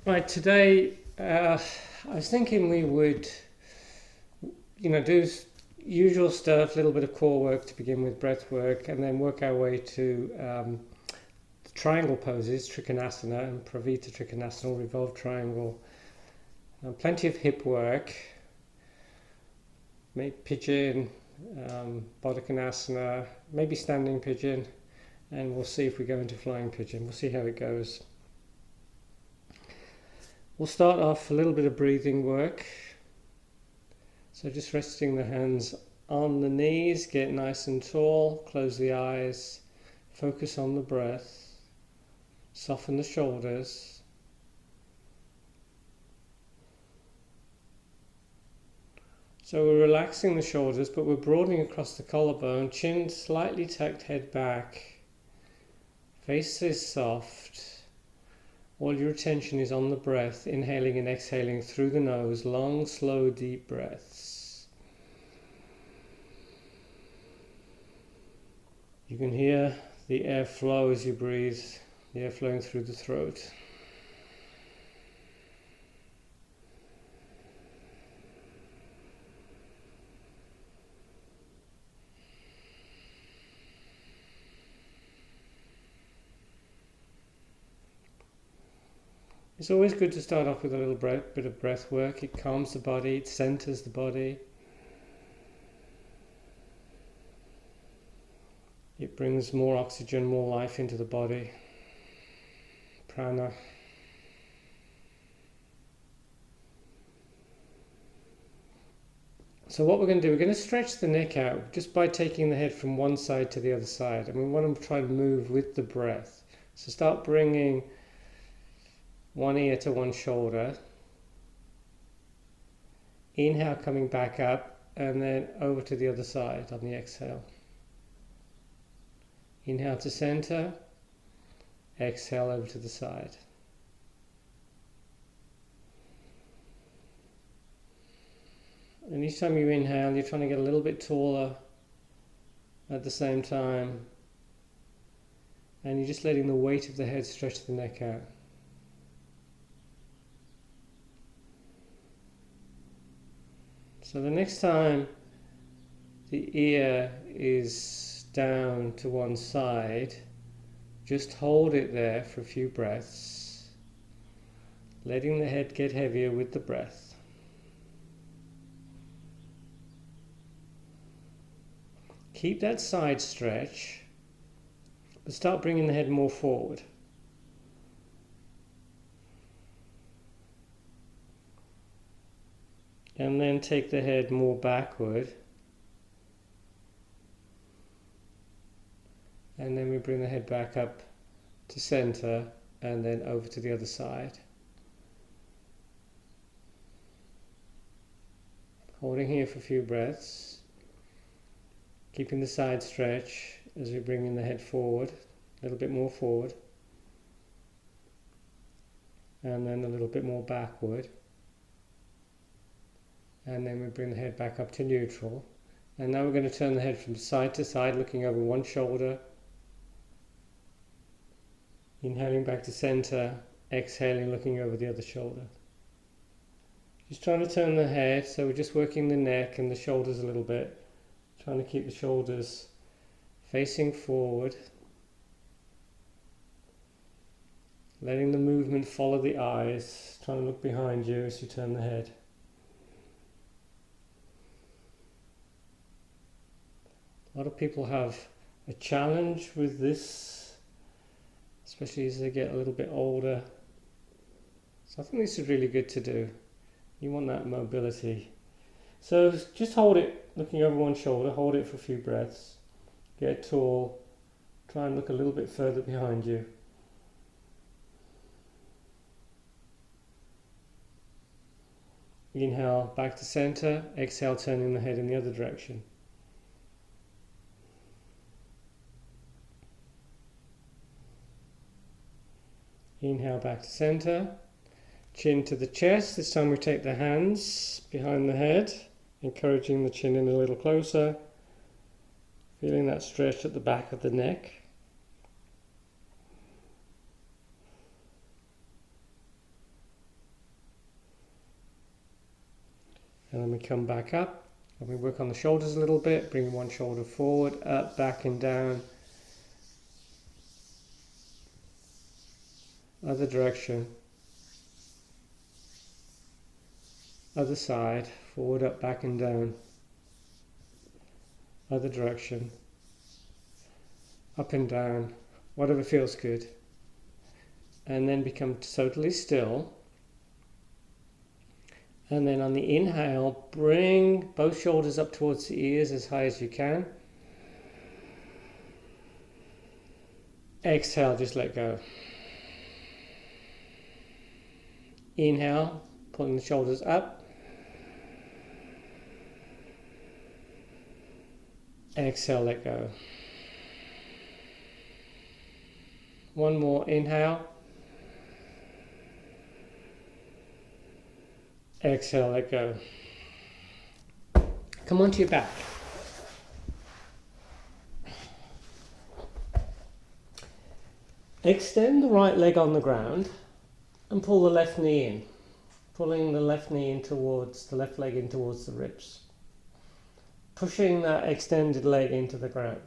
Right, today I was thinking we would, do usual stuff, a little bit of core work to begin with, breath work, and then work our way to triangle poses, Trikonasana and Pravita Trikonasana, revolved triangle. Plenty of hip work, maybe pigeon, Baddha, maybe standing pigeon, and we'll see if we go into flying pigeon. We'll see how it goes. We'll start off a little bit of breathing work. So just resting the hands on the knees, get nice and tall, close the eyes, focus on the breath, soften the shoulders. So we're relaxing the shoulders, but we're broadening across the collarbone, chin slightly tucked, head back, face is soft. All your attention is on the breath, inhaling and exhaling through the nose, long, slow, deep breaths. You can hear the air flow as you breathe, the air flowing through the throat. It's always good to start off with a little bit of breath work. It calms the body, it centers the body. It brings more oxygen, more life into the body. Prana. So what we're going to do, we're going to stretch the neck out just by taking the head from one side to the other side. And we want to try to move with the breath. So start bringing one ear to one shoulder. Inhale, coming back up, and then over to the other side on the exhale. Inhale to center, exhale over to the side. And each time you inhale, you're trying to get a little bit taller at the same time. And you're just letting the weight of the head stretch the neck out. So the next time the ear is down to one side, just hold it there for a few breaths, letting the head get heavier with the breath. Keep that side stretch, but start bringing the head more forward. And then take the head more backward. And then we bring the head back up to center and then over to the other side. Holding here for a few breaths. Keeping the side stretch as we bring in the head forward, a little bit more forward. And then a little bit more backward. And then we bring the head back up to neutral. And now we're going to turn the head from side to side, looking over one shoulder. Inhaling back to center, exhaling, looking over the other shoulder. Just trying to turn the head, so we're just working the neck and the shoulders a little bit. Trying to keep the shoulders facing forward. Letting the movement follow the eyes, trying to look behind you as you turn the head. A lot of people have a challenge with this, especially as they get a little bit older. So I think this is really good to do. You want that mobility. So just hold it, looking over one shoulder, hold it for a few breaths. Get tall, try and look a little bit further behind you. Inhale back to center, exhale turning the head in the other direction. Inhale back to center, chin to the chest. This time we take the hands behind the head, encouraging the chin in a little closer, feeling that stretch at the back of the neck. And then we come back up and we work on the shoulders a little bit, bring one shoulder forward, up, back and down. Other direction. Other side, forward, up, back and down. Other direction. Up and down, whatever feels good. And then become totally still. And then on the inhale, bring both shoulders up towards the ears as high as you can. Exhale, just let go. Inhale, pulling the shoulders up. Exhale, let go. One more, inhale. Exhale, let go. Come onto your back. Extend the right leg on the ground and pull the left knee in. Pulling the left knee in towards, the left leg in towards the ribs. Pushing that extended leg into the ground.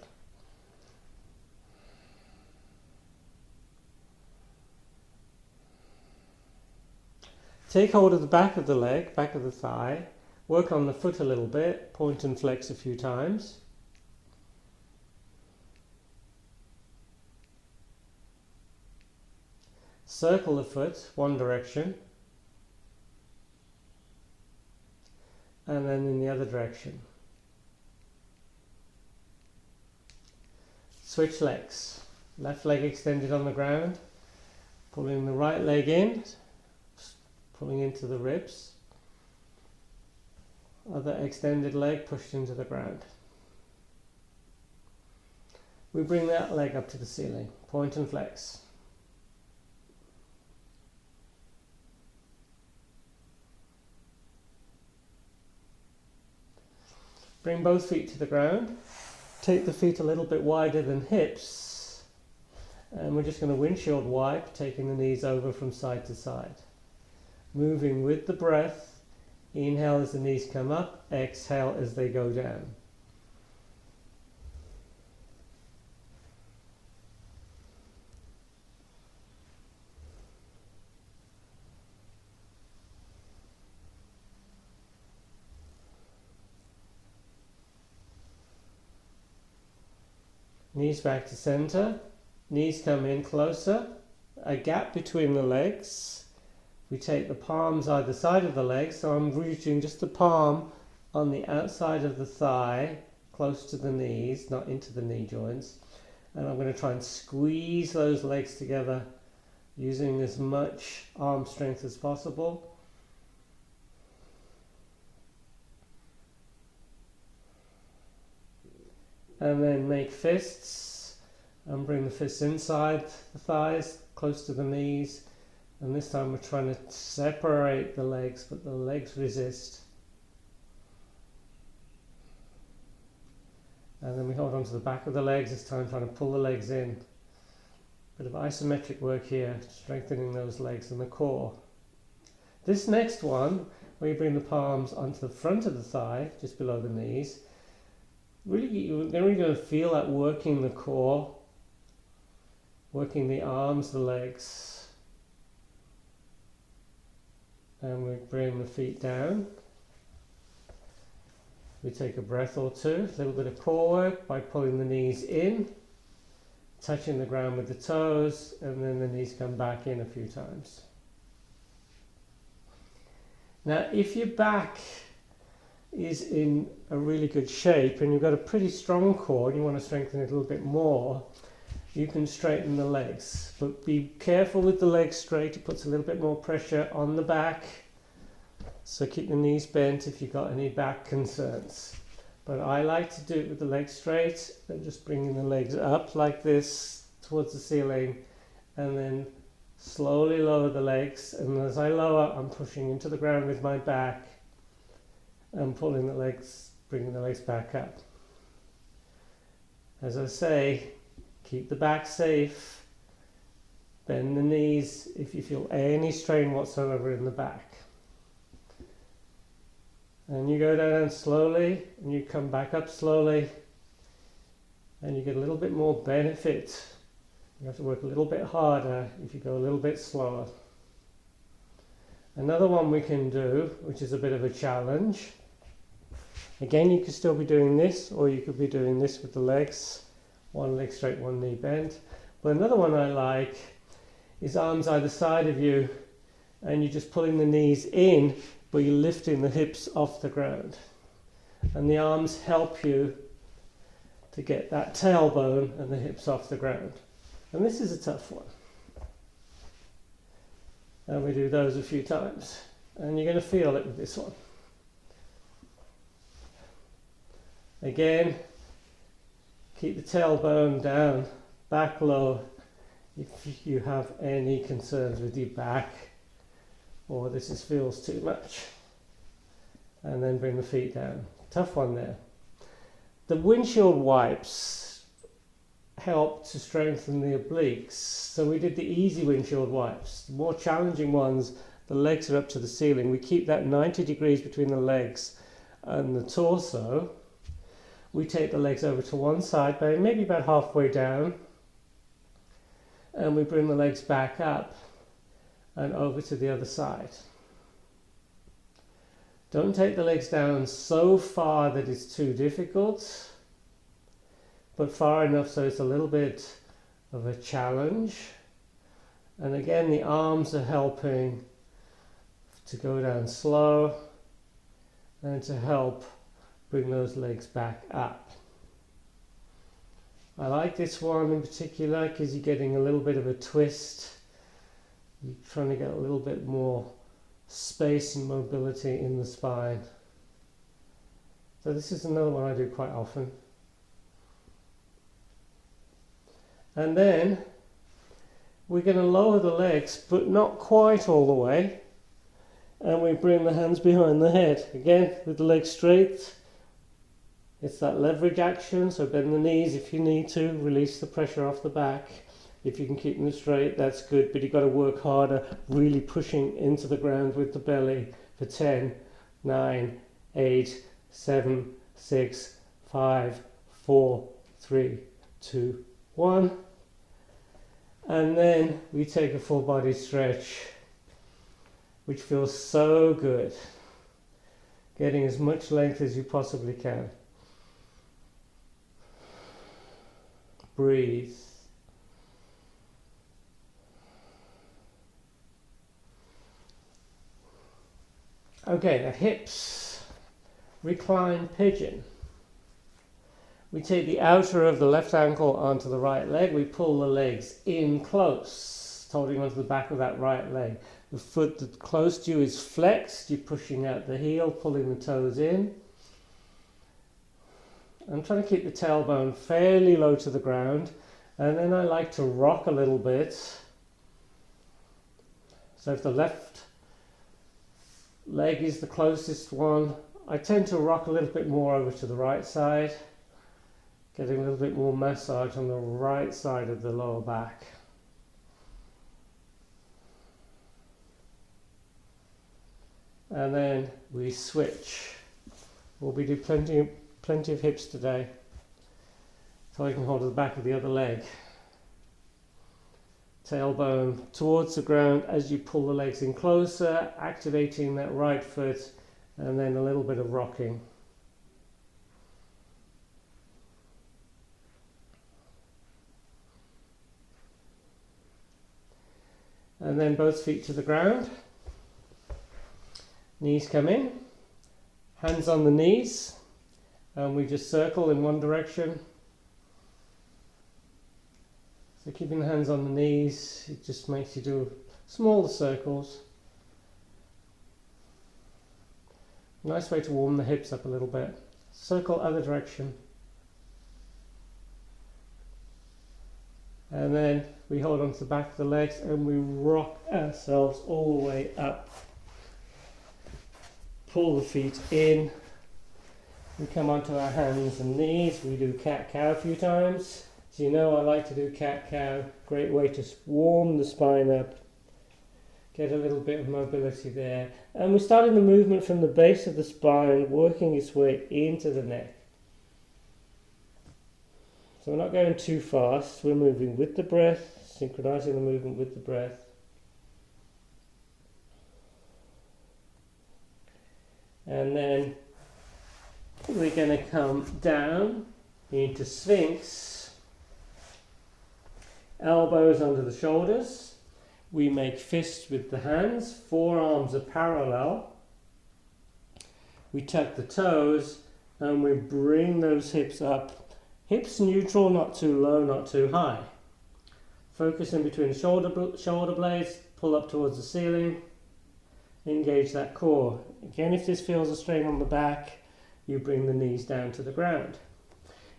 Take hold of the back of the leg, back of the thigh. Work on the foot a little bit. Point and flex a few times. Circle the foot one direction. And then in the other direction. Switch legs. Left leg extended on the ground. Pulling the right leg in. Pulling into the ribs. Other extended leg pushed into the ground. We bring that leg up to the ceiling. Point and flex. Bring both feet to the ground. Take the feet a little bit wider than hips. And we're just going to windshield wipe, taking the knees over from side to side. Moving with the breath. Inhale as the knees come up. Exhale as they go down. Knees back to center. Knees come in closer. A gap between the legs. We take the palms either side of the leg, so I'm reaching just the palm on the outside of the thigh, close to the knees, not into the knee joints. And I'm going to try and squeeze those legs together using as much arm strength as possible. And then make fists and bring the fists inside the thighs, close to the knees. And this time we're trying to separate the legs, but the legs resist. And then we hold on to the back of the legs, this time trying to pull the legs in. Bit of isometric work here, strengthening those legs and the core. This next one, where you bring the palms onto the front of the thigh, just below the knees, really, you're really going to feel that working the core, working the arms, the legs. And we bring the feet down. We take a breath or two, a little bit of core work by pulling the knees in, touching the ground with the toes, and then the knees come back in a few times. Now, if your back is in a really good shape and you've got a pretty strong core and you want to strengthen it a little bit more, you can straighten the legs, but be careful with the legs straight. It puts a little bit more pressure on the back, so keep the knees bent if you've got any back concerns. But I like to do it with the legs straight and just bringing the legs up like this towards the ceiling, and then slowly lower the legs, and as I lower I'm pushing into the ground with my back and pulling the legs, bringing the legs back up. As I say, keep the back safe, bend the knees if you feel any strain whatsoever in the back. And you go down slowly, and you come back up slowly, and you get a little bit more benefit. You have to work a little bit harder if you go a little bit slower. Another one we can do, which is a bit of a challenge. Again, you could still be doing this, or you could be doing this with the legs. One leg straight, one knee bent. But another one I like is arms either side of you, and you're just pulling the knees in, but you're lifting the hips off the ground. And the arms help you to get that tailbone and the hips off the ground. And this is a tough one. And we do those a few times. And you're going to feel it with this one. Again, keep the tailbone down, back low if you have any concerns with your back or this feels too much. And then bring the feet down. Tough one there. The windshield wipes help to strengthen the obliques. So we did the easy windshield wipes. The more challenging ones, the legs are up to the ceiling. We keep that 90 degrees between the legs and the torso. We take the legs over to one side, maybe about halfway down, and we bring the legs back up and over to the other side. Don't take the legs down so far that it's too difficult, but far enough so it's a little bit of a challenge. And again, the arms are helping to go down slow and to help bring those legs back up. I like this one in particular because you're getting a little bit of a twist. You're trying to get a little bit more space and mobility in the spine. So this is another one I do quite often. And then we're going to lower the legs, but not quite all the way. And we bring the hands behind the head. Again, with the legs straight. It's that leverage action, so bend the knees if you need to, release the pressure off the back. If you can keep them straight, that's good, but you've got to work harder, really pushing into the ground with the belly for 10, 9, 8, 7, 6, 5, 4, 3, 2, 1. And then we take a full body stretch, which feels so good. Getting as much length as you possibly can. Breathe. Okay, the hips. Recline pigeon. We take the outer of the left ankle onto the right leg. We pull the legs in close, holding onto the back of that right leg. The foot that's close to you is flexed. You're pushing out the heel, pulling the toes in. I'm trying to keep the tailbone fairly low to the ground, and then I like to rock a little bit. So if the left leg is the closest one, I tend to rock a little bit more over to the right side, getting a little bit more massage on the right side of the lower back. And then we switch. We'll be doing plenty of hips today, so I can hold the back of the other leg. Tailbone towards the ground as you pull the legs in closer, activating that right foot, and then a little bit of rocking. And then both feet to the ground. Knees come in, hands on the knees, and we just circle in one direction. So keeping the hands on the knees, it just makes you do smaller circles. Nice way to warm the hips up a little bit. Circle other direction. And then we hold onto the back of the legs and we rock ourselves all the way up. Pull the feet in. We come onto our hands and knees. We do cat-cow a few times. So you know I like to do cat-cow. Great way to warm the spine up. Get a little bit of mobility there. And we're starting the movement from the base of the spine, working its way into the neck. So we're not going too fast, we're moving with the breath, synchronizing the movement with the breath. And then we're going to come down into Sphinx, elbows under the shoulders. We make fists with the hands, forearms are parallel. We tuck the toes and we bring those hips up. Hips neutral, not too low, not too high. Focus in between the shoulder blades, pull up towards the ceiling. Engage that core. Again, if this feels a strain on the back, you bring the knees down to the ground.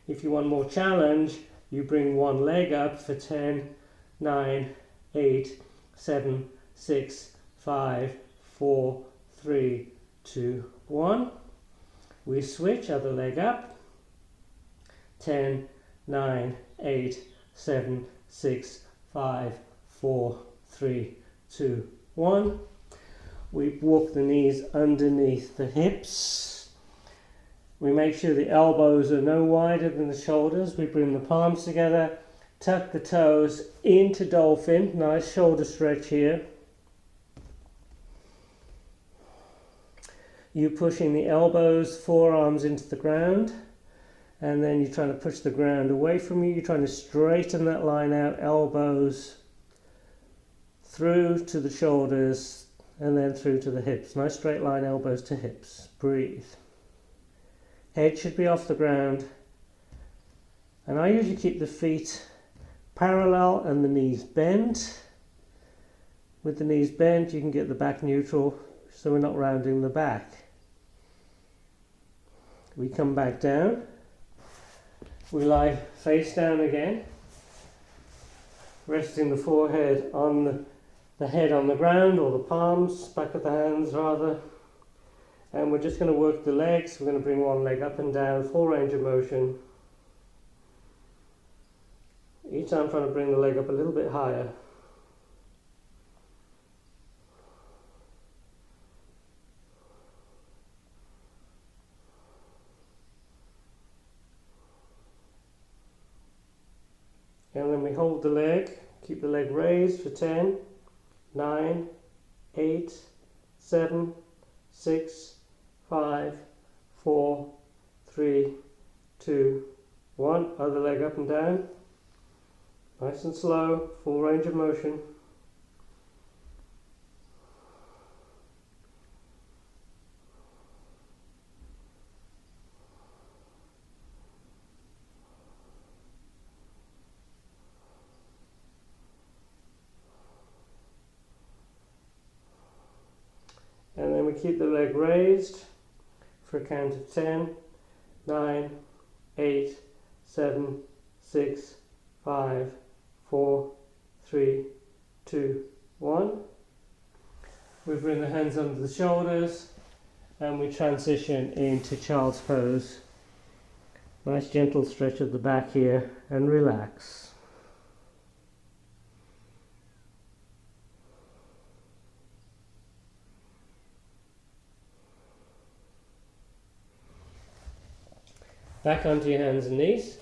If you want more challenge, you bring one leg up for 10, 9, 8, 7, 6, 5, 4, 3, 2, 1. We switch, other leg up. 10, 9, 8, 7, 6, 5, 4, 3, 2, 1. We walk the knees underneath the hips. We make sure the elbows are no wider than the shoulders. We bring the palms together, tuck the toes into dolphin. Nice shoulder stretch here. You pushing the elbows, forearms into the ground, and then you're trying to push the ground away from you. You're trying to straighten that line out, elbows through to the shoulders, and then through to the hips. Nice straight line, elbows to hips. Breathe. Head should be off the ground. And I usually keep the feet parallel and the knees bent. With the knees bent, you can get the back neutral, so we're not rounding the back. We come back down. We lie face down again, resting the forehead on the head on the ground, or the palms, back of the hands rather. And we're just going to work the legs. We're going to bring one leg up and down, full range of motion. Each time trying to bring the leg up a little bit higher. And then we hold the leg, keep the leg raised for 10, 9, 8, 7, 6, 5, 4, 3, 2, 1. Other leg up and down. Nice and slow, full range of motion. And then we keep the leg raised for a count of 10, 9, 8, 7, 6, 5, 4, 3, 2, 1. We bring the hands under the shoulders and we transition into child's pose. Nice gentle stretch of the back here and relax. Back onto your hands and knees.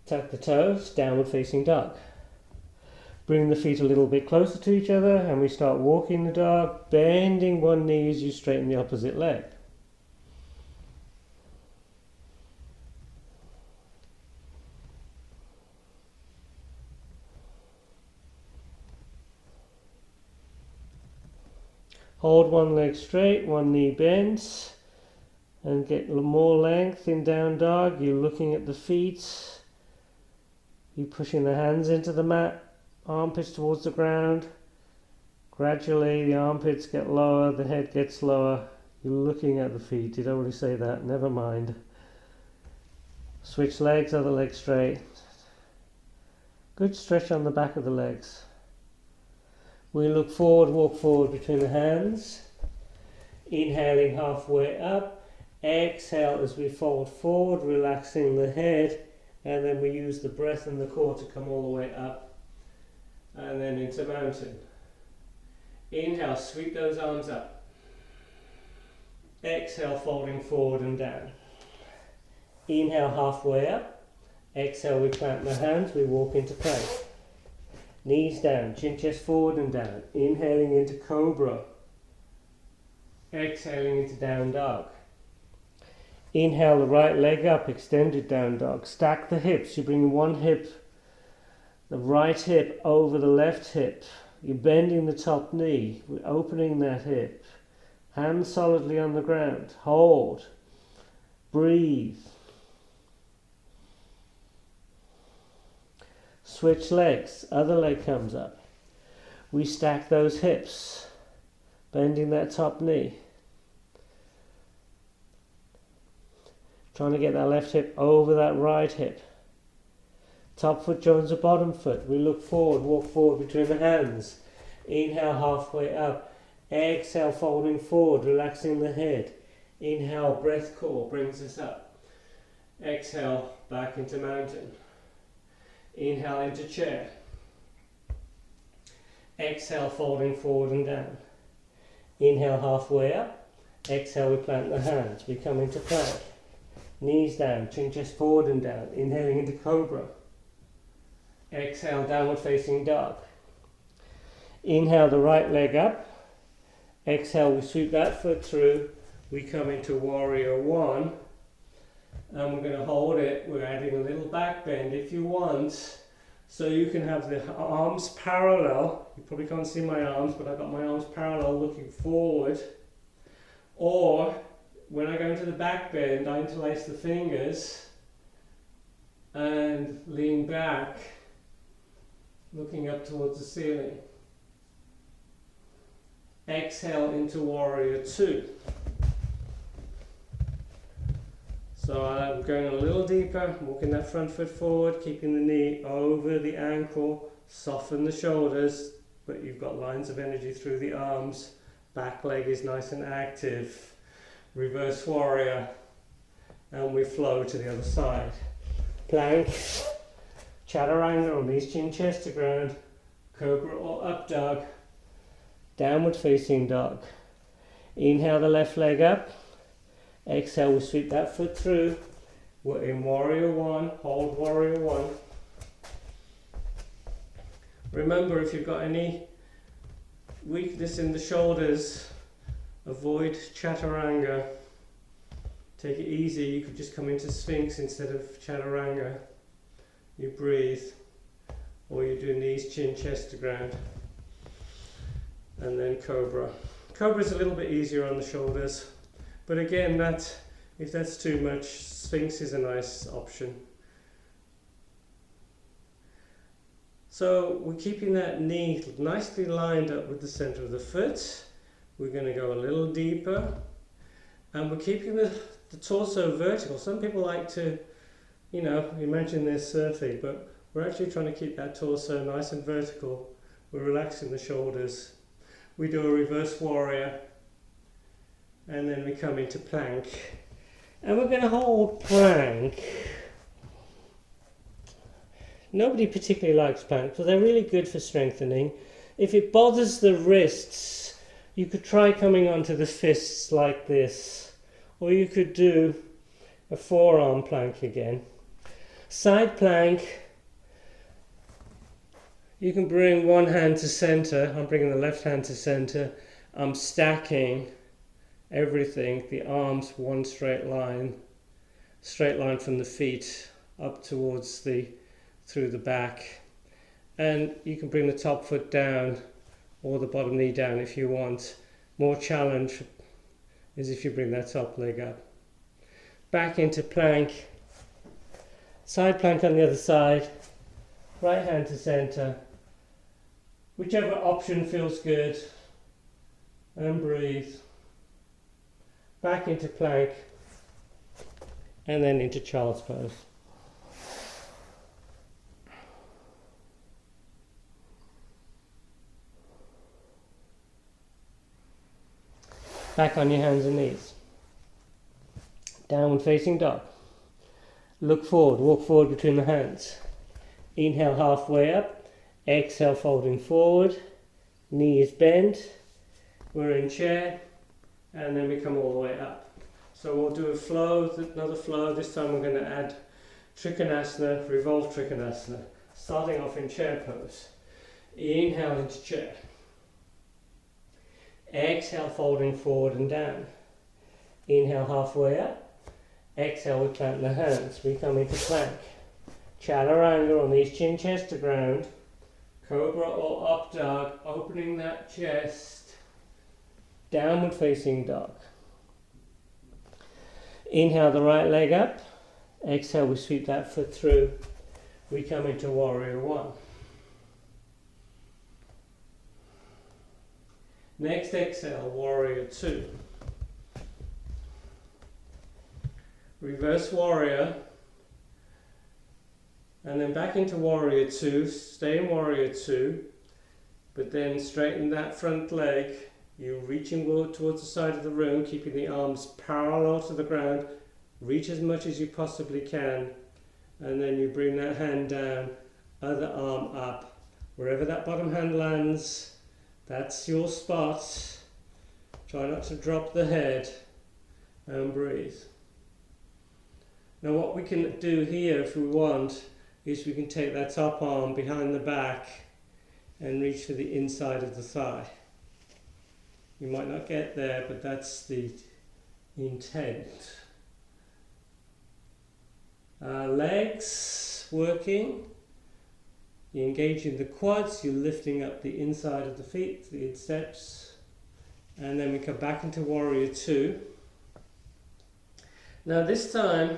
Tuck the toes, downward facing dog. Bring the feet a little bit closer to each other and we start walking the dog, bending one knee as you straighten the opposite leg. Hold one leg straight, one knee bends. And get more length in down dog. You're looking at the feet. You're pushing the hands into the mat, armpits towards the ground. Gradually the armpits get lower, the head gets lower. You're looking at the feet. Did I already say that? Never mind. Switch legs, other leg straight. Good stretch on the back of the legs. We look forward, walk forward between the hands. Inhaling halfway up. Exhale as we fold forward, relaxing the head, and then we use the breath and the core to come all the way up and then into mountain. Inhale, sweep those arms up. Exhale, folding forward and down. Inhale, halfway up. Exhale, we plant the hands, we walk into plank. Knees down, chin chest forward and down. Inhaling into cobra. Exhaling into down dog. Inhale the right leg up, extended down dog. Stack the hips. You bring one hip, the right hip over the left hip. You're bending the top knee. We're opening that hip. Hands solidly on the ground. Hold. Breathe. Switch legs. Other leg comes up. We stack those hips, bending that top knee. Trying to get that left hip over that right hip. Top foot joins the bottom foot. We look forward, walk forward between the hands. Inhale, halfway up. Exhale, folding forward, relaxing the head. Inhale, breath core brings us up. Exhale, back into mountain. Inhale into chair. Exhale, folding forward and down. Inhale, halfway up. Exhale, we plant the hands. We come into plank. Knees down, chin chest forward and down. Inhaling into cobra. Exhale, downward facing dog. Inhale the right leg up. Exhale, we sweep that foot through. We come into warrior one. And we're going to hold it. We're adding a little back bend if you want. So you can have the arms parallel. You probably can't see my arms, but I've got my arms parallel looking forward. Or when I go into the back bend, I interlace the fingers and lean back, looking up towards the ceiling. Exhale into warrior two. So I'm going a little deeper, walking that front foot forward, keeping the knee over the ankle, soften the shoulders, but you've got lines of energy through the arms. Back leg is nice and active. Reverse warrior, and we flow to the other side. Plank, chaturanga or knees chin chest to ground, cobra or up dog, downward facing dog. Inhale the left leg up. Exhale, we sweep that foot through. We're in warrior one, hold warrior one. Remember, if you've got any weakness in the shoulders, avoid chaturanga. Take it easy. You could just come into Sphinx instead of chaturanga. You breathe, or you do knees, chin, chest to ground, and then cobra. Cobra is a little bit easier on the shoulders, but again, if that's too much, Sphinx is a nice option. So we're keeping that knee nicely lined up with the center of the foot. We're going to go a little deeper, and we're keeping the torso vertical. Some people like to, imagine they're surfing, but we're actually trying to keep that torso nice and vertical. We're relaxing the shoulders. We do a reverse warrior, and then we come into plank. And we're going to hold plank. Nobody particularly likes plank, but they're really good for strengthening. If it bothers the wrists, you could try coming onto the fists like this, or you could do a forearm plank again. Side plank, you can bring one hand to center. I'm bringing the left hand to center. I'm stacking everything, the arms one straight line from the feet up towards through the back. And you can bring the top foot down or the bottom knee down if you want. More challenge is if you bring that top leg up. Back into plank. Side plank on the other side. Right hand to center. Whichever option feels good. And breathe. Back into plank. And then into child's pose. Back on your hands and knees. Downward facing dog. Look forward, walk forward between the hands. Inhale halfway up. Exhale, folding forward, knees bent, we're in chair, and then we come all the way up. So we'll do a flow, another flow. This time we're going to add Trikonasana, revolve Trikonasana, starting off in chair pose. Inhale into chair. Exhale, folding forward and down. Inhale, halfway up. Exhale, we plant the hands. We come into plank. Chaturanga on these chin chest to ground. Cobra or up dog, opening that chest. Downward facing dog. Inhale the right leg up. Exhale, we sweep that foot through. We come into warrior one. Next exhale, warrior two. Reverse warrior. And then back into warrior two. Stay in warrior two. But then straighten that front leg. You're reaching towards the side of the room, keeping the arms parallel to the ground. Reach as much as you possibly can. And then you bring that hand down, other arm up. Wherever that bottom hand lands, that's your spot. Try not to drop the head and breathe. Now what we can do here if we want is we can take that top arm behind the back and reach for the inside of the thigh. You might not get there, but that's the intent. Legs working. You're engaging the quads, you're lifting up the inside of the feet, the insteps. And then we come back into warrior two. Now this time,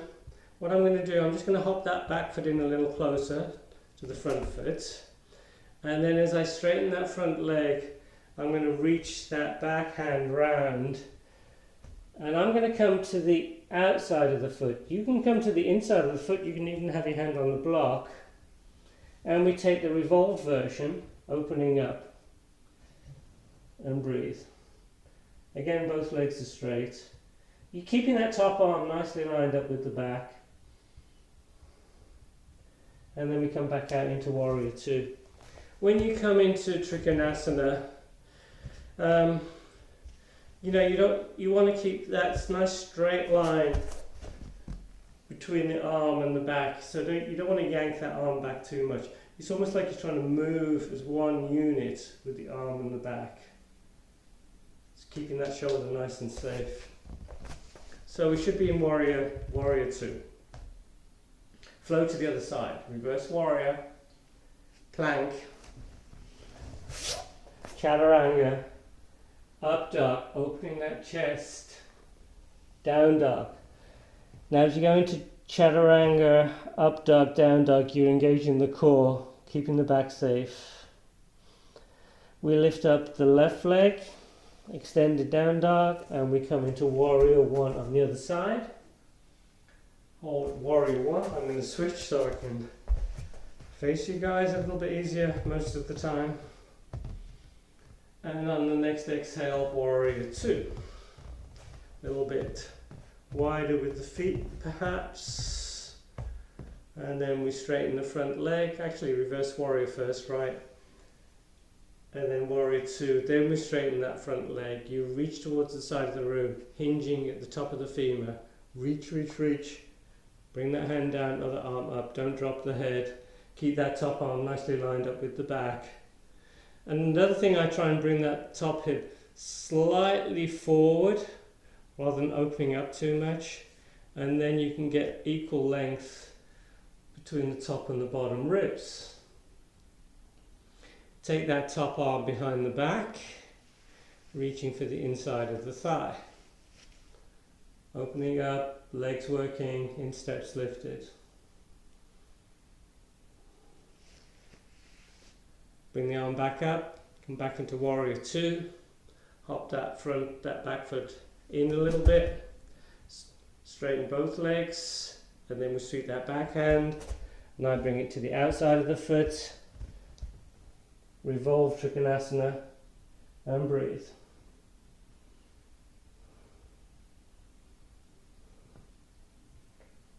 what I'm going to do, I'm just going to hop that back foot in a little closer to the front foot. And then as I straighten that front leg, I'm going to reach that back hand round. And I'm going to come to the outside of the foot. You can come to the inside of the foot, you can even have your hand on the block. And we take the revolved version, opening up. And breathe. Again, both legs are straight. You're keeping that top arm nicely lined up with the back. And then we come back out into warrior two. When you come into Trikonasana, you want to keep that nice straight line between the arm and the back. So you don't want to yank that arm back too much. It's almost like you're trying to move as one unit with the arm and the back. Just keeping that shoulder nice and safe. So we should be in warrior two. Flow to the other side. Reverse warrior, plank, chaturanga, up dog, opening that chest, down dog. Now as you go into chaturanga, up dog, down dog, you're engaging the core, keeping the back safe. We lift up the left leg, extended down dog, and we come into warrior one on the other side. Hold warrior one. I'm going to switch so I can face you guys a little bit easier most of the time. And on the next exhale, warrior two. A little bit wider with the feet perhaps. And then we straighten the front leg. Actually reverse warrior first, right? And then warrior two. Then we straighten that front leg. You reach towards the side of the room, hinging at the top of the femur. Reach, reach, reach. Bring that hand down, other arm up. Don't drop the head. Keep that top arm nicely lined up with the back. And another thing, I try and bring that top hip slightly forward rather than opening up too much. And then you can get equal length between the top and the bottom ribs. Take that top arm behind the back, reaching for the inside of the thigh. Opening up, legs working, insteps lifted. Bring the arm back up, come back into warrior two. Hop that back foot in a little bit. Straighten both legs, and then we sweep that back hand. Now bring it to the outside of the foot. Revolve Trikonasana and breathe.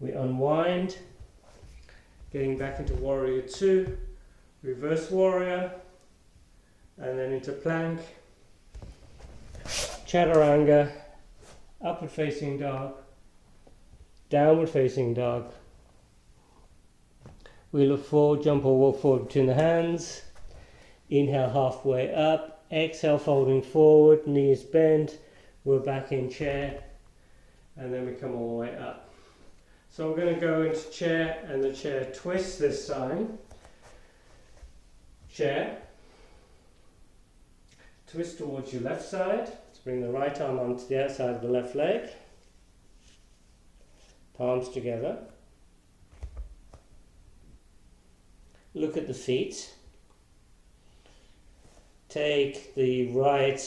We unwind, getting back into warrior two. reverse warrior, and then into plank, chaturanga, upward facing dog, downward facing dog. We look forward, jump or walk forward between the hands. Inhale halfway up, exhale folding forward, knees bent, we're back in chair, and then we come all the way up. So we're going to go into chair and the chair twist this time. Chair, twist towards your left side, so bring the right arm onto the outside of the left leg, palms together. Look at the feet. Take the right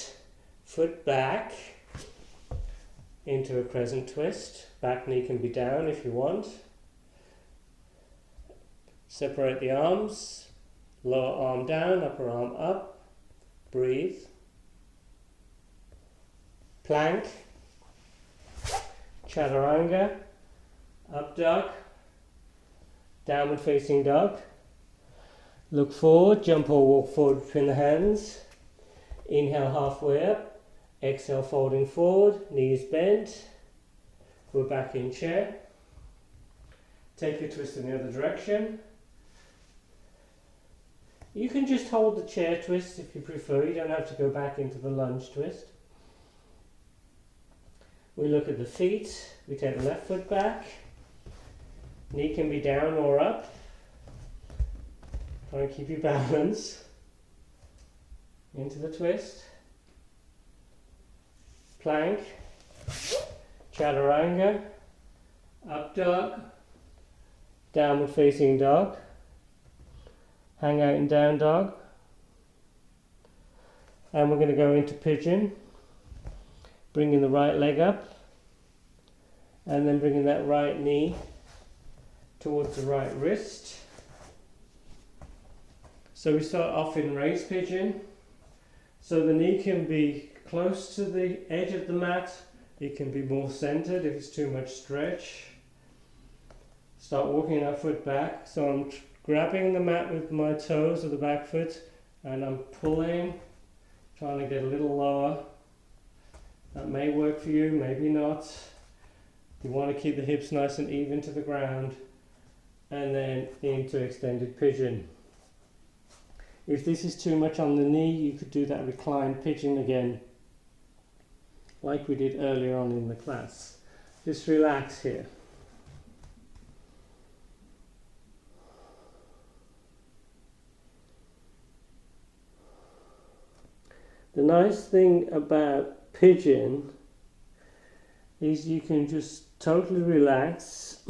foot back into a crescent twist. Back knee can be down if you want. Separate the arms. Lower arm down, upper arm up. Breathe. Plank. Chaturanga. Up dog. Downward facing dog. Look forward, jump or walk forward between the hands. Inhale halfway up. Exhale folding forward, knees bent. We're back in chair. Take your twist in the other direction. You can just hold the chair twist if you prefer. You don't have to go back into the lunge twist. We look at the feet. We take the left foot back. Knee can be down or up. Try and keep your balance. Into the twist. Plank. Chaturanga. Up dog. Downward facing dog. Hang out in down dog. And we're going to go into pigeon. Bringing the right leg up. And then bringing that right knee towards the right wrist. So we start off in raised pigeon. So the knee can be close to the edge of the mat. It can be more centered if it's too much stretch. Start walking that foot back. So I'm grabbing the mat with my toes of the back foot and I'm pulling, trying to get a little lower. That may work for you, maybe not. You want to keep the hips nice and even to the ground, and then into extended pigeon. If this is too much on the knee, you could do that reclined pigeon again, like we did earlier on in the class. Just relax here. The nice thing about pigeon is you can just totally relax.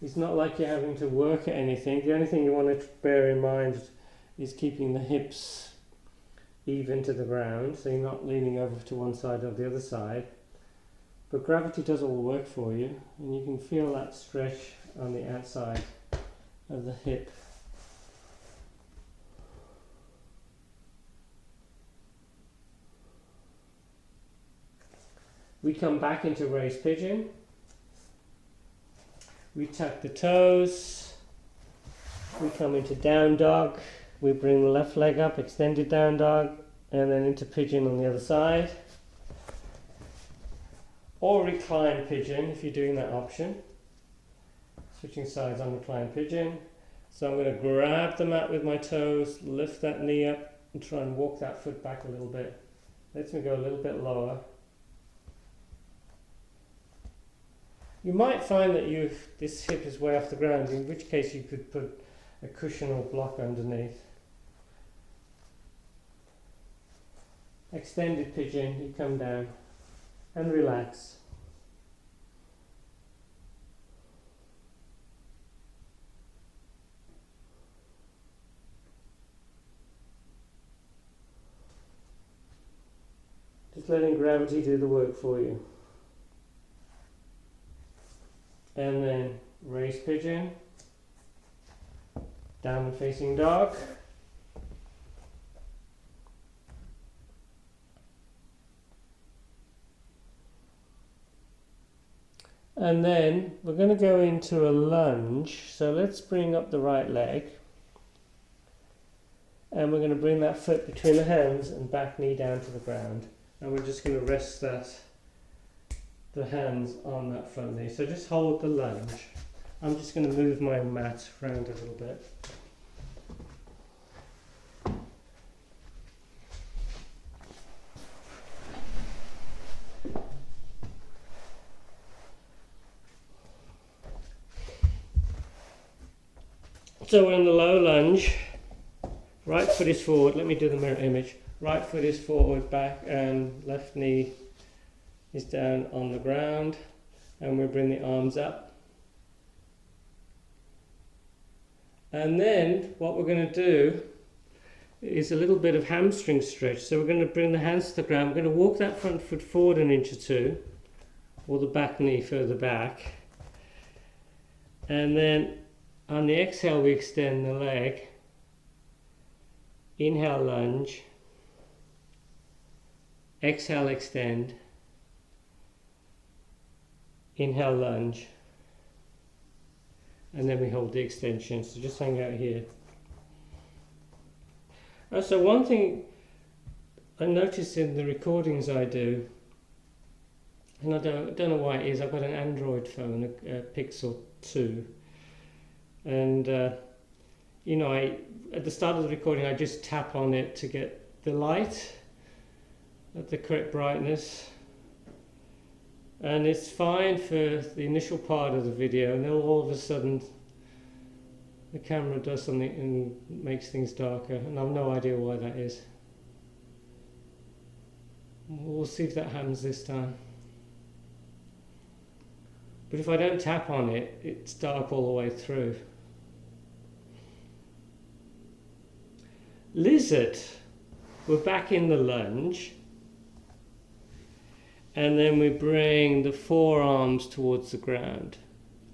It's not like you're having to work at anything. The only thing you want to bear in mind is keeping the hips even to the ground, so you're not leaning over to one side or the other side. But gravity does all the work for you, and you can feel that stretch on the outside of the hip. We come back into raised pigeon. We tuck the toes. We come into down dog. We bring the left leg up, extended down dog, and then into pigeon on the other side. Or recline pigeon if you're doing that option. Switching sides on recline pigeon. So I'm going to grab the mat with my toes, lift that knee up, and try and walk that foot back a little bit. Lets me go a little bit lower. You might find that this hip is way off the ground, in which case you could put a cushion or block underneath. Extended pigeon, you come down and relax. Just letting gravity do the work for you. And then raised pigeon, downward facing dog, and then we're going to go into a lunge. So let's bring up the right leg, And we're going to bring that foot between the hands and back knee down to the ground. And we're just going to rest the hands on that front knee. So just hold the lunge. I'm just going to move my mat around a little bit. So we're in the low lunge. Right foot is forward. Let me do the mirror image. Right foot is forward, back, and left knee is down on the ground. And we bring the arms up. And then what we're going to do is a little bit of hamstring stretch. So we're going to bring the hands to the ground. We're going to walk that front foot forward an inch or two, or the back knee further back. And then on the exhale, we extend the leg. Inhale, lunge. Exhale, extend. Inhale, lunge. And then we hold the extension. So just hang out here. So one thing I noticed in the recordings I do, and I don't know why it is, I've got an Android phone, a Pixel 2. And you know, at the start of the recording I just tap on it to get the light at the correct brightness, and it's fine for the initial part of the video, and then all of a sudden the camera does something and makes things darker, and I've no idea why that is. We'll see if that happens this time. But if I don't tap on it, it's dark all the way through. Lizard, we're back in the lunge, and then we bring the forearms towards the ground,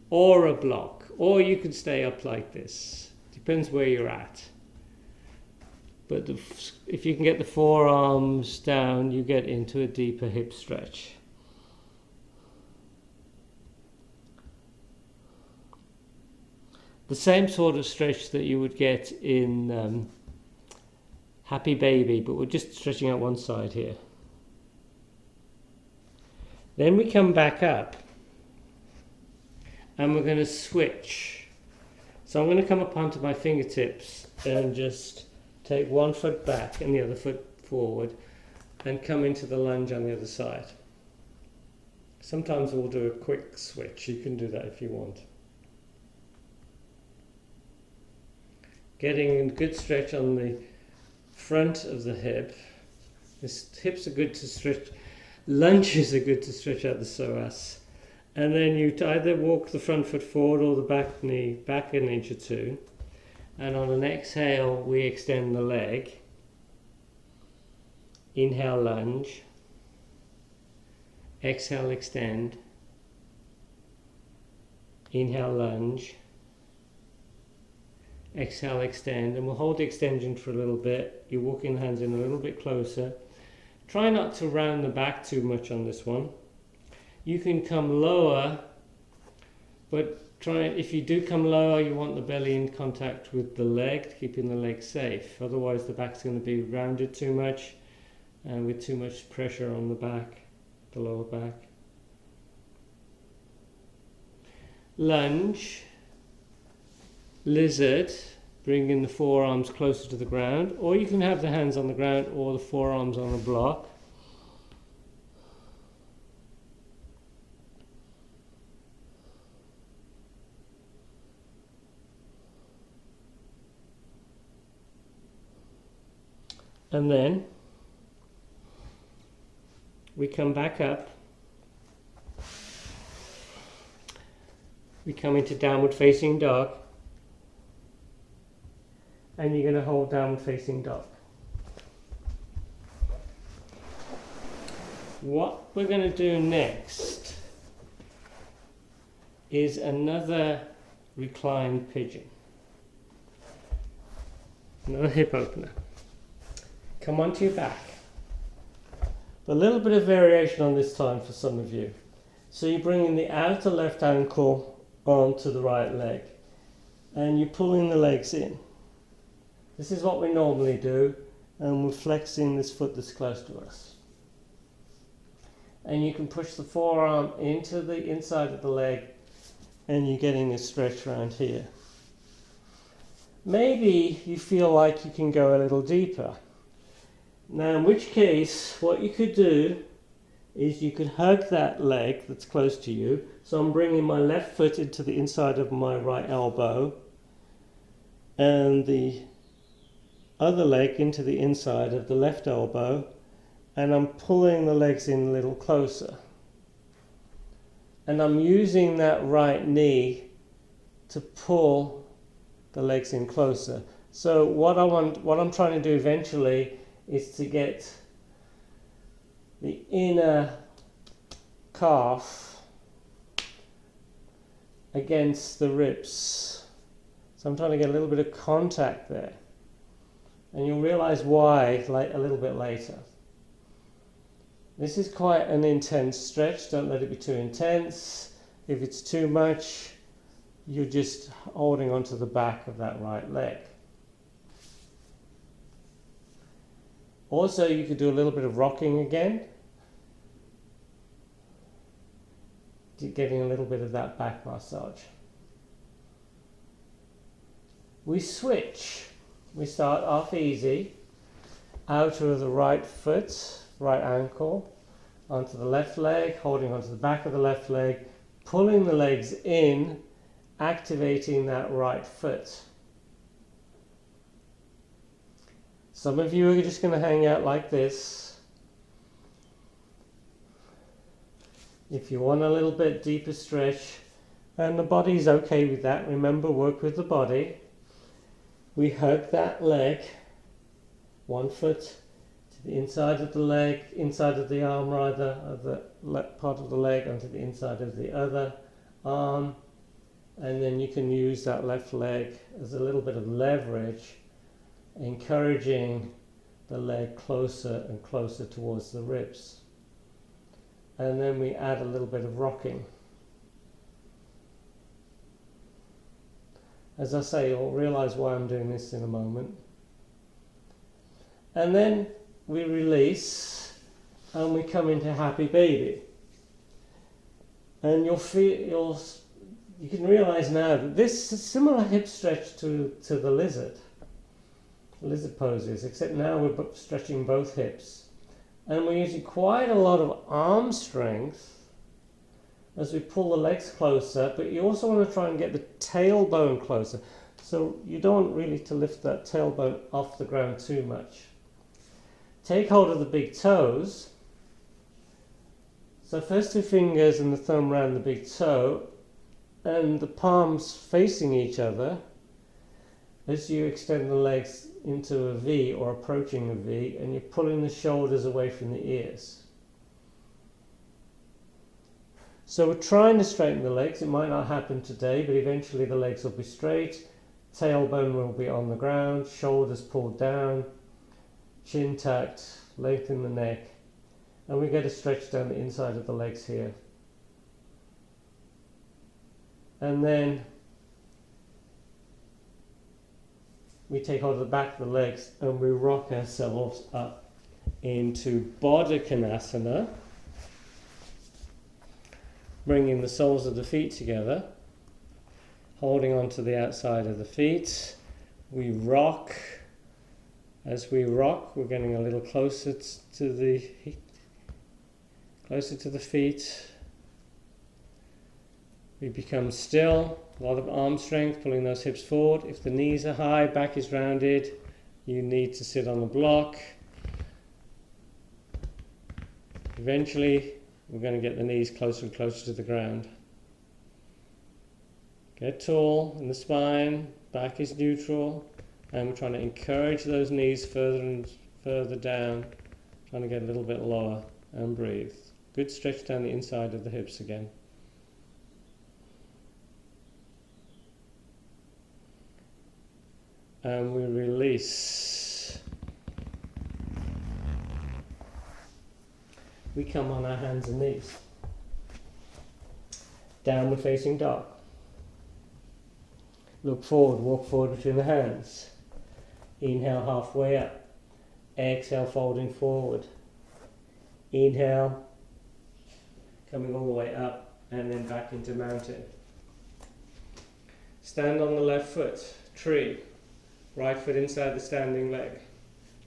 or a block, or you could stay up like this, depends where you're at. But if you can get the forearms down, you get into a deeper hip stretch. The same sort of stretch that you would get in Happy Baby, but we're just stretching out one side here. Then we come back up and we're going to switch. So I'm going to come up onto my fingertips and just take one foot back and the other foot forward and come into the lunge on the other side. Sometimes we'll do a quick switch. You can do that if you want. Getting a good stretch on the front of the hip. Hips are good to stretch. Lunges are good to stretch out the psoas. And then you either walk the front foot forward or the back knee back an inch or two. And on an exhale, we extend the leg. Inhale, lunge. Exhale, extend. Inhale, lunge. Exhale, extend, and we'll hold the extension for a little bit. You're walking the hands in a little bit closer. Try not to round the back too much on this one. You can come lower, but if you do come lower, you want the belly in contact with the leg, keeping the leg safe. Otherwise the back's going to be rounded too much and with too much pressure on the back, the lower back. Lunge. Lizard, bringing the forearms closer to the ground, or you can have the hands on the ground or the forearms on a block. And then we come back up. We come into downward facing dog. And you're going to hold downward facing dog. What we're going to do next is another reclined pigeon. Another hip opener. Come onto your back. A little bit of variation on this time for some of you. So you're bringing the outer left ankle onto the right leg. And you're pulling the legs in. This is what we normally do, and we're flexing this foot that's close to us. And you can push the forearm into the inside of the leg, and you're getting a stretch around here. Maybe you feel like you can go a little deeper. Now, in which case, what you could do is you could hug that leg that's close to you. So I'm bringing my left foot into the inside of my right elbow, and the other leg into the inside of the left elbow, and I'm pulling the legs in a little closer. And I'm using that right knee to pull the legs in closer. So what I'm trying to do eventually is to get the inner calf against the ribs. So I'm trying to get a little bit of contact there. And you'll realize why a little bit later. This is quite an intense stretch. Don't let it be too intense. If it's too much, you're just holding onto the back of that right leg. Also, you could do a little bit of rocking again, getting a little bit of that back massage. We switch. We start off easy, outer of the right foot, right ankle, onto the left leg, holding onto the back of the left leg, pulling the legs in, activating that right foot. Some of you are just going to hang out like this. If you want a little bit deeper stretch, and the body's okay with that, remember, work with the body. We hug that leg, one foot to the inside of the leg, inside of the arm rather, of the left part of the leg onto the inside of the other arm, and then you can use that left leg as a little bit of leverage, encouraging the leg closer and closer towards the ribs. And then we add a little bit of rocking. As I say, you'll realize why I'm doing this in a moment. And then we release and we come into happy baby. And you can realize now that this is a similar hip stretch to the lizard poses, except now we're stretching both hips. And we're using quite a lot of arm strength as we pull the legs closer, but you also want to try and get the tailbone closer. So you don't want really to lift that tailbone off the ground too much. Take hold of the big toes. So first two fingers and the thumb round the big toe, and the palms facing each other as you extend the legs into a V or approaching a V, and you're pulling the shoulders away from the ears. So we're trying to straighten the legs. It might not happen today, but eventually the legs will be straight, tailbone will be on the ground, shoulders pulled down, chin tucked, lengthen the neck, and we get a stretch down the inside of the legs here. And then we take hold of the back of the legs and we rock ourselves up into Baddha Konasana, bringing the soles of the feet together, holding onto the outside of the feet. We rock. As we rock, we're getting a little closer to the feet. We become still. A lot of arm strength, pulling those hips forward. If the knees are high, back is rounded, you need to sit on the block. Eventually, we're going to get the knees closer and closer to the ground. Get tall in the spine, back is neutral, and we're trying to encourage those knees further and further down, trying to get a little bit lower, and breathe. Good stretch down the inside of the hips again. And we release. We come on our hands and knees. Downward facing dog. Look forward, walk forward between the hands. Inhale halfway up. Exhale, folding forward. Inhale, coming all the way up, and then back into mountain. Stand on the left foot, tree. Right foot inside the standing leg.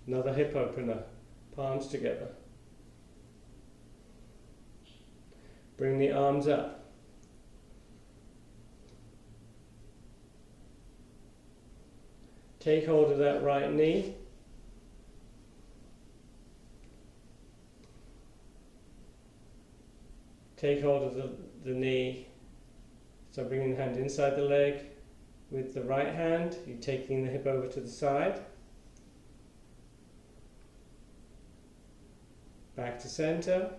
Another hip opener, palms together. Bring the arms up. Take hold of that right knee. Take hold of the knee. So bringing the hand inside the leg with the right hand. You're taking the hip over to the side. Back to center.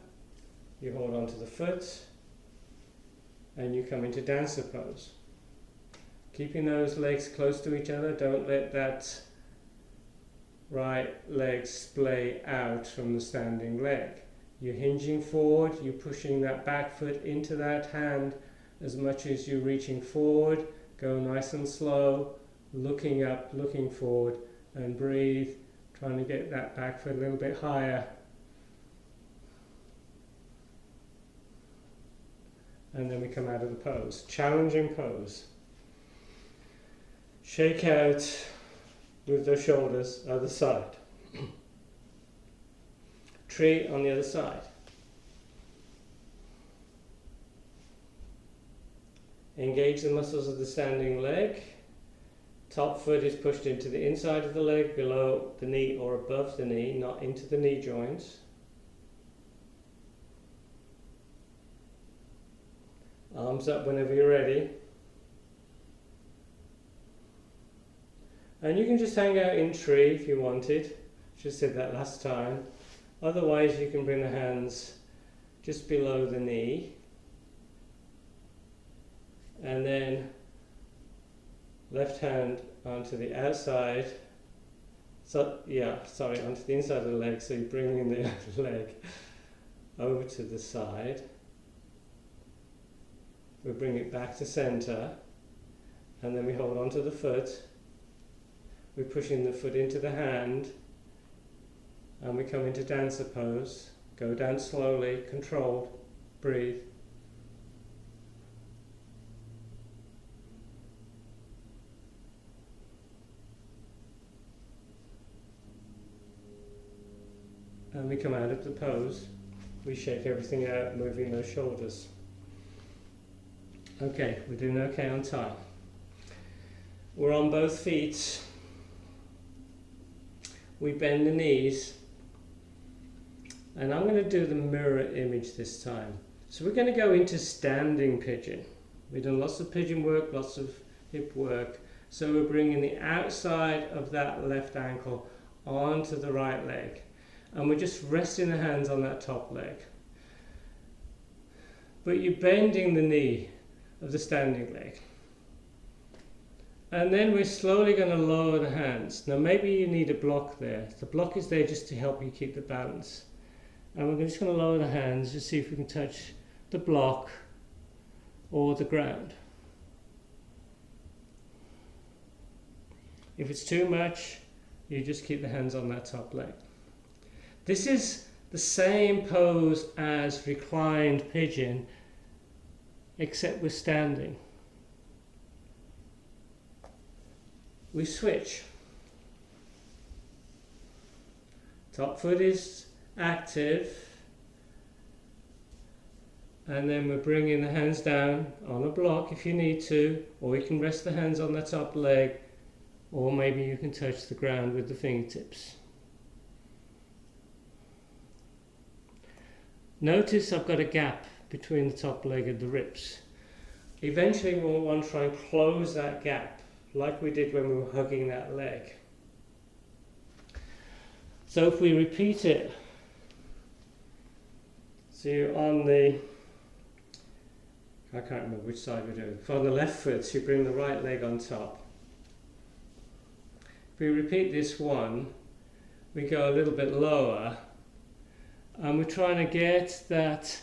You hold on to the foot. And you come into dancer pose. Keeping those legs close to each other. Don't let that right leg splay out from the standing leg. You're hinging forward, you're pushing that back foot into that hand as much as you're reaching forward. Go nice and slow, looking up, looking forward, and breathe, trying to get that back foot a little bit higher. And then we come out of the pose. Challenging pose. Shake out with the shoulders other side. Tree on the other side. Engage the muscles of the standing leg. Top foot is pushed into the inside of the leg, below the knee or above the knee, not into the knee joints. Arms up whenever you're ready. And you can just hang out in tree if you wanted. Just did that last time. Otherwise, you can bring the hands just below the knee. And then left hand onto the outside. Onto the inside of the leg. So you're bringing the other leg over to the side. We bring it back to center. And then we hold onto the foot. We're pushing the foot into the hand. And we come into dancer pose. Go down slowly, controlled, breathe. And we come out of the pose. We shake everything out, moving those shoulders. Okay, we're doing okay on time. We're on both feet. We bend the knees. And I'm going to do the mirror image this time. So we're going to go into standing pigeon. We've done lots of pigeon work, lots of hip work. So we're bringing the outside of that left ankle onto the right leg. And we're just resting the hands on that top leg. But you're bending the knee of the standing leg. And then we're slowly going to lower the hands. Now maybe you need a block there. The block is there just to help you keep the balance. And we're just going to lower the hands to see if we can touch the block or the ground. If it's too much, you just keep the hands on that top leg. This is the same pose as reclined pigeon, except we're standing. We switch. Top foot is active, and then we're bringing the hands down on a block if you need to, or you can rest the hands on the top leg, or maybe you can touch the ground with the fingertips. Notice I've got a gap between the top leg and the ribs. Eventually we'll want to try and close that gap like we did when we were hugging that leg. So if we repeat it, so you're on the, I can't remember which side we're doing. For the left foot, you bring the right leg on top. If we repeat this one, we go a little bit lower, and we're trying to get that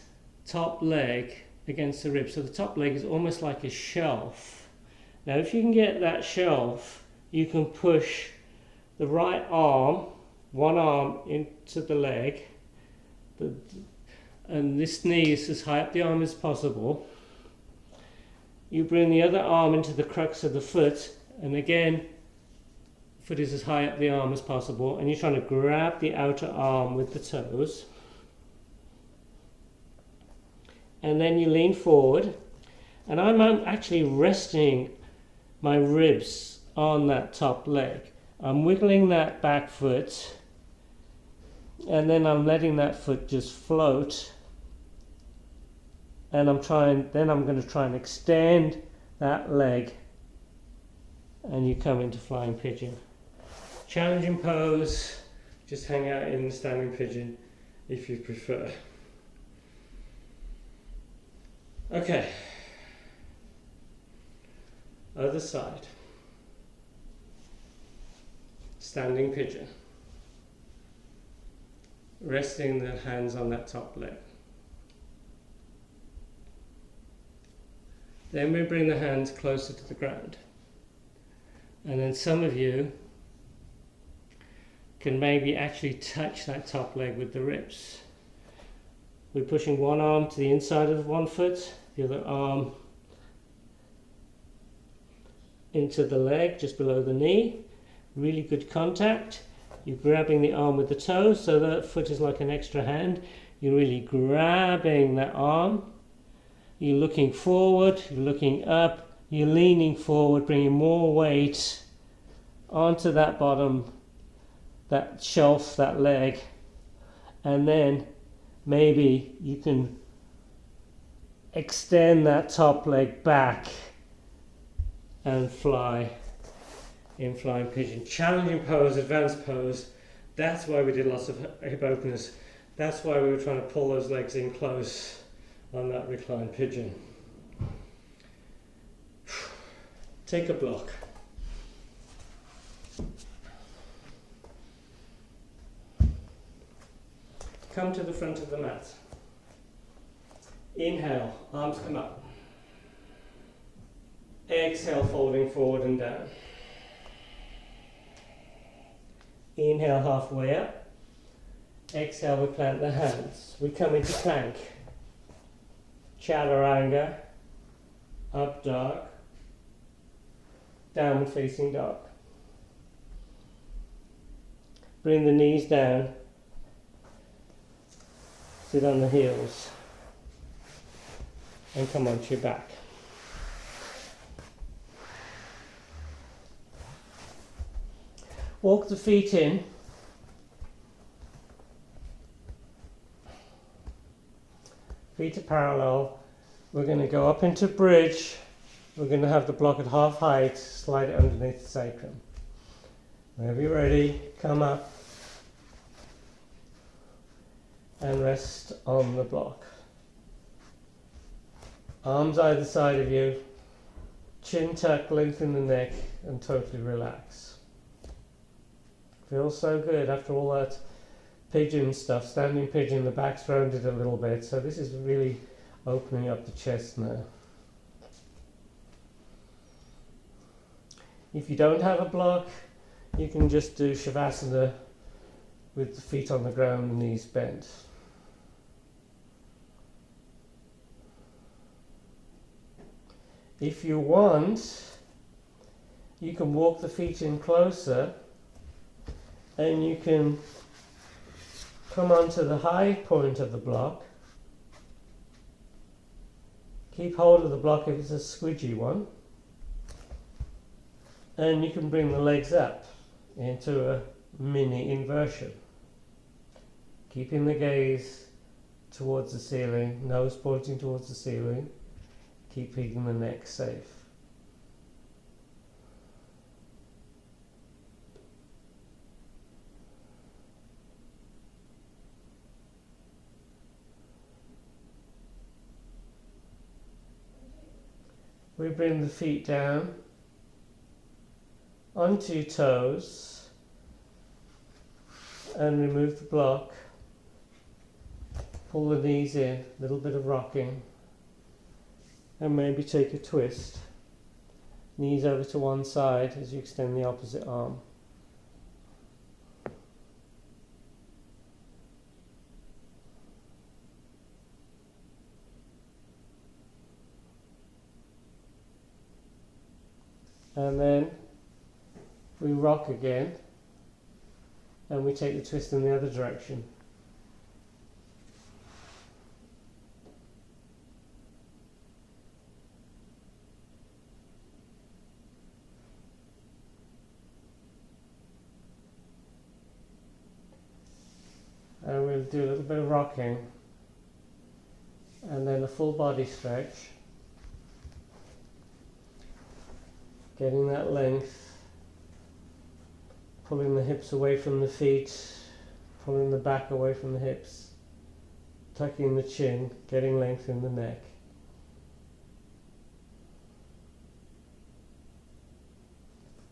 top leg against the rib. So the top leg is almost like a shelf. Now if you can get that shelf, you can push the right arm, one arm into the leg, and this knee is as high up the arm as possible. You bring the other arm into the crux of the foot, and again, foot is as high up the arm as possible, and you're trying to grab the outer arm with the toes. And then you lean forward, and I'm actually resting my ribs on that top leg. I'm wiggling that back foot, and then I'm letting that foot just float. And I'm going to try and extend that leg, and you come into flying pigeon. Challenging pose, just hang out in standing pigeon if you prefer. Okay, other side. Standing pigeon. Resting the hands on that top leg. Then we bring the hands closer to the ground. And then some of you can maybe actually touch that top leg with the ribs. We're pushing one arm to the inside of one foot, the other arm into the leg, just below the knee. Really good contact. You're grabbing the arm with the toes, so that foot is like an extra hand. You're really grabbing that arm. You're looking forward, you're looking up, you're leaning forward, bringing more weight onto that bottom, that shelf, that leg, and then maybe you can extend that top leg back and fly in flying pigeon. Challenging pose, advanced pose. That's why we did lots of hip openers. That's why we were trying to pull those legs in close on that reclined pigeon. Take a block. Come to the front of the mat. Inhale, arms come up. Exhale, folding forward and down. Inhale, halfway up. Exhale, we plant the hands. We come into plank. Chaturanga, up dog, downward facing dog. Bring the knees down. Sit on the heels. And come onto your back. Walk the feet in. Feet are parallel. We're going to go up into bridge. We're going to have the block at half height, slide it underneath the sacrum. Whenever you're ready, come up and rest on the block. Arms either side of you, chin tuck, lengthen the neck and totally relax. Feels so good after all that pigeon stuff, standing pigeon, the back's rounded a little bit, so this is really opening up the chest now. If you don't have a block, you can just do Shavasana with the feet on the ground and knees bent. If you want, you can walk the feet in closer and you can come onto the high point of the block. Keep hold of the block if it's a squidgy one. And you can bring the legs up into a mini inversion. Keeping the gaze towards the ceiling, nose pointing towards the ceiling, keeping the neck safe. We bring the feet down onto your toes and remove the block. Pull the knees in, a little bit of rocking, and maybe take a twist. Knees over to one side as you extend the opposite arm. And then we rock again, and we take the twist in the other direction. And we'll do a little bit of rocking, and then a full body stretch, getting that length, pulling the hips away from the feet, pulling the back away from the hips, tucking the chin, getting length in the neck.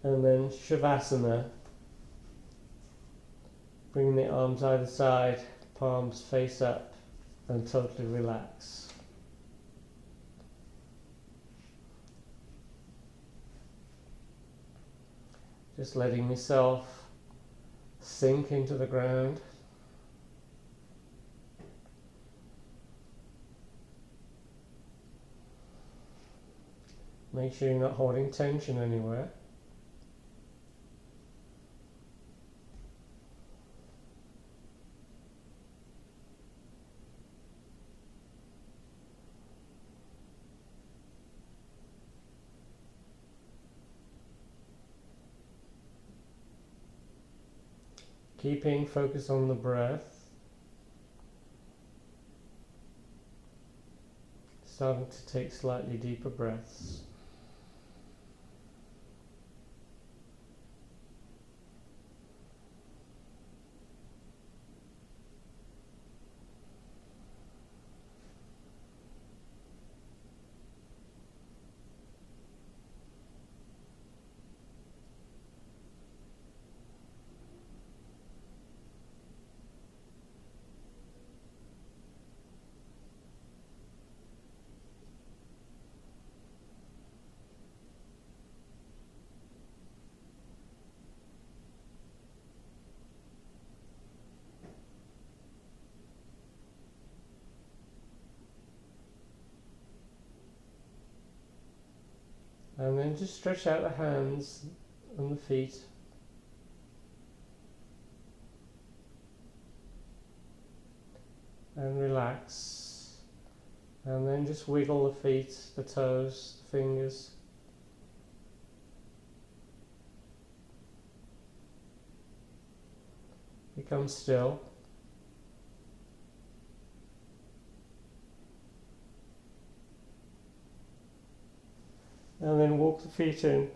And then Shavasana, bringing the arms either side, palms face up, and totally relax. Just letting myself sink into the ground. Make sure you're not holding tension anywhere. Keeping focus on the breath. Starting to take slightly deeper breaths. And then just stretch out the hands and the feet. And relax. And then just wiggle the feet, the toes, the fingers. Become still. And then walk the feet in.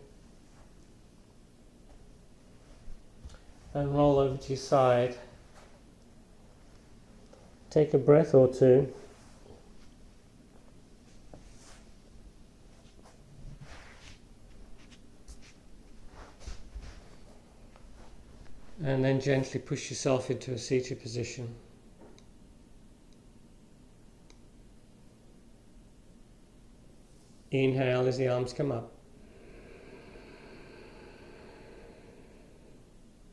And roll over to your side. Take a breath or two. And then gently push yourself into a seated position. Inhale as the arms come up.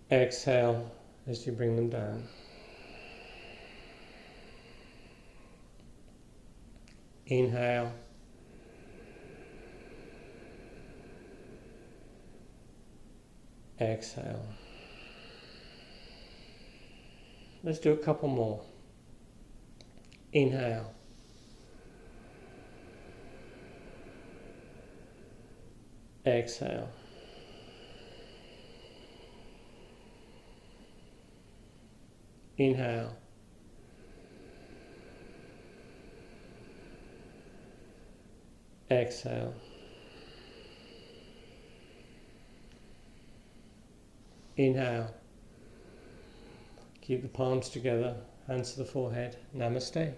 Exhale as you bring them down. Inhale. Exhale. Let's do a couple more. Inhale. Exhale. Inhale. Exhale. Inhale. Keep the palms together, hands to the forehead. Namaste.